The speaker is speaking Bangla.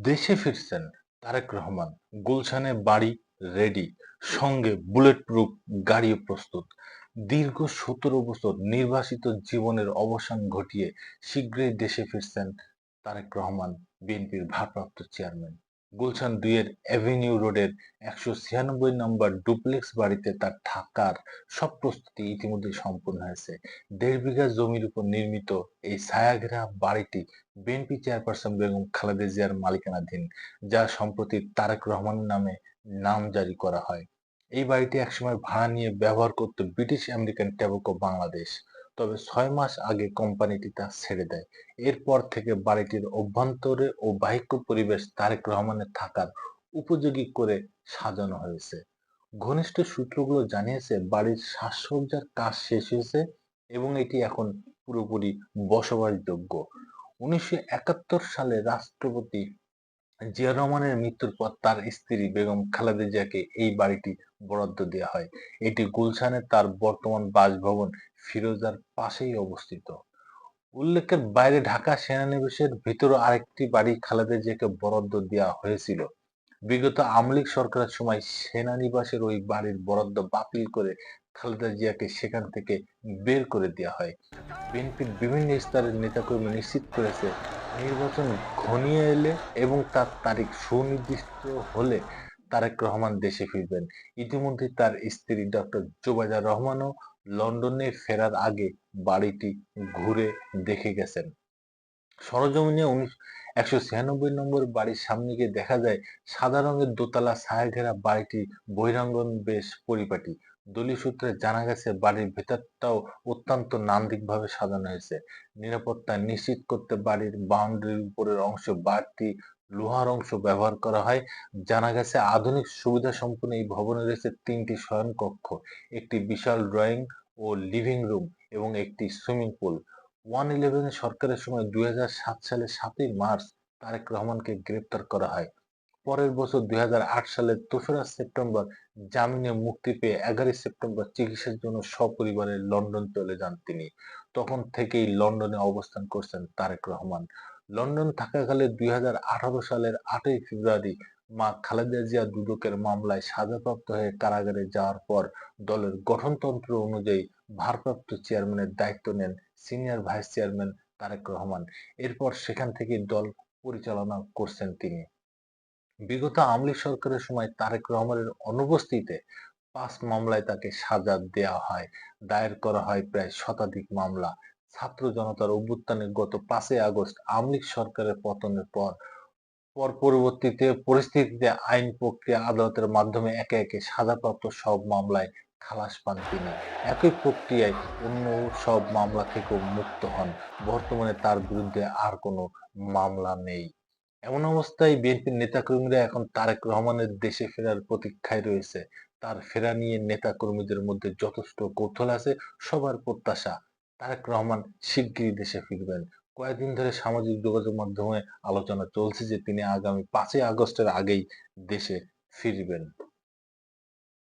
দেশে ফিরছেন তারেক রহমান। গুলশানে বাড়ি রেডি, সঙ্গে বুলেট প্রুফ গাড়িও প্রস্তুত। দীর্ঘ ১৭ বছর নির্বাসিত জীবনের অবসান ঘটিয়ে শীঘ্রই দেশে ফিরছেন তারেক রহমান, বিএনপির ভারপ্রাপ্ত চেয়ারম্যান। গুলশান ২ এর এভিনিউ রোডের ১৯৬ নম্বর ডুপ্লেক্স বাড়িতে তার থাকার সব প্রস্তুতি ইতিমধ্যে সম্পূর্ণ হয়েছে। ১.৫ বিঘা জমির উপর নির্মিত এই ছায়াঘেরা বাড়িটি বিএনপি চেয়ারপারসন বেগম খালেদা জিয়ার মালিকানাধীন, যা সম্প্রতি তারেক রহমানের নামে নামজারি করা হয়। এই বাড়িটি একসময় ভাড়া নিয়ে ব্যবহার করত ব্রিটিশ আমেরিকান টোব্যাকো বাংলাদেশ। তবে ৬ মাস আগে কোম্পানিটি তা ছেড়ে দেয়। এরপর থেকে বাড়িটির অভ্যন্তরে ও বাহ্যিক পরিবেশ তারেক রহমানের থাকার উপযোগী করে সাজানো হয়েছে। ঘনিষ্ঠ সূত্রগুলো জানিয়েছে বাড়ির সাজসজ্জার কাজ শেষ হয়েছে এবং এটি এখন পুরোপুরি বসবাসযোগ্য। ১৯৭১ সালে রাষ্ট্রপতি জিয়া রহমানের মৃত্যুর পর তার স্ত্রী বেগম খালেদা জিয়াকে এই বাড়িটি বরাদ্দ দেওয়া হয়। এটি গুলশানে তার বর্তমান বাসভবন ফিরোজার পাশেই অবস্থিত। উল্লেখের বাইরে ঢাকা সেনানিবাসের ভিতরও আরেকটি বাড়ি খালেদা জিয়াকে বরাদ্দ দেওয়া হয়েছিল। বিগত আওয়ামী লীগ সরকারের সময় সেনানিবাসের ওই বাড়ির বরাদ্দ বাতিল করে খালেদা জিয়াকে সেখান থেকে বের করে দেওয়া হয়। বিএনপির বিভিন্ন স্তরের নেতাকর্মী নিশ্চিত করেছে, নির্বাচন ঘনিয়ে এলে এবং তার তারিখ সুনির্দিষ্ট হলে তারেক রহমান দেশে ফিরবেন। ইতিমধ্যে তার স্ত্রী ডক্টর জুবাইদা রহমানও লন্ডনে ফেরার আগে বাড়িটি ঘুরে দেখে গেছেন। সরেজমিনে ১৯৬ নম্বর বাড়ির সামনে গিয়ে দেখা যায় সাদা রঙের দোতলা ছায়াঘেরা বাড়িটি বহিরাঙ্গন বেশ পরিপাটি। দলীয় সূত্রে জানা গেছে বাড়ির ভেতরটাও অত্যন্ত নান্দনিকভাবে সাজানো হয়েছে। নিরাপত্তা নিশ্চিত করতে বাড়ির বাউন্ডারির উপরের অংশ বাড়তি লোহার অংশ ব্যবহার করা হয়। জানা গেছে আধুনিক সুবিধাসম্পন্ন এই ভবনে রয়েছে ৩টি শয়নকক্ষ, একটি বিশাল ড্রয়িং ও লিভিং রুম এবং একটি সুইমিং পুল। 111 সরকারের সময় ২০০৭ সালের ৭ই মার্চ তারেক রহমানকে গ্রেপ্তার করা হয়। পরের বছর ২০০৮ সালের ২রা সেপ্টেম্বর জামিনে মুক্তি পেয়ে ১১ সেপ্টেম্বর চিকিৎসার জন্য সপরিবারে লন্ডন চলে যান তিনি। তখন থেকেই লন্ডনে অবস্থান করছেন তারেক রহমান। লন্ডন থাকাকালে ২০১৮ সালের ৮ই ফেব্রুয়ারি মা খালেদা জিয়া দুদকের মামলায় সাজাপ্রাপ্ত হয়ে কারাগারে যাওয়ার পর দলের গঠনতন্ত্র অনুযায়ী ভারপ্রাপ্ত চেয়ারম্যানের দায়িত্ব নেন senior vice chairman Tarique Rahman. এরপর সেখান থেকেই দল পরিচালনা করছেন তিনি। বিগত আওয়ামী লীগ সরকারের সময় তারেক রহমানের অনুপস্থিতিতে ৫ মামলায় তাকে সাজা দেওয়া হয়। দায়ের করা হয় প্রায় শতাধিক মামলা। ছাত্র জনতার অভ্যুত্থানে গত ৫ই আগস্ট আওয়ামী লীগ সরকারের পতনের পর পরবর্তীতে পরিস্থিতিতে আইন প্রক্রিয়া আদালতের মাধ্যমে একে একে সাজাপ্রাপ্ত সব মামলায় খালাস পান তিনি। একই প্রক্রিয়ায় অন্য সব মামলা থেকেও মুক্ত হন। বর্তমানে তার বিরুদ্ধে আর কোনো মামলা নেই। এমন অবস্থায় বিএনপির নেতাকর্মীরা এখন তারেক রহমানের দেশে ফেরার প্রতীক্ষায় রয়েছে। তার ফেরা নিয়ে নেতাকর্মীদের মধ্যে যথেষ্ট কৌতূহল আছে। সবার প্রত্যাশা তারেক রহমান শিগগিরই দেশে ফিরবেন। কয়েকদিন ধরে সামাজিক যোগাযোগ মাধ্যমে আলোচনা চলছে যে তিনি আগামী ৫ই আগস্টের আগেই দেশে ফিরবেন।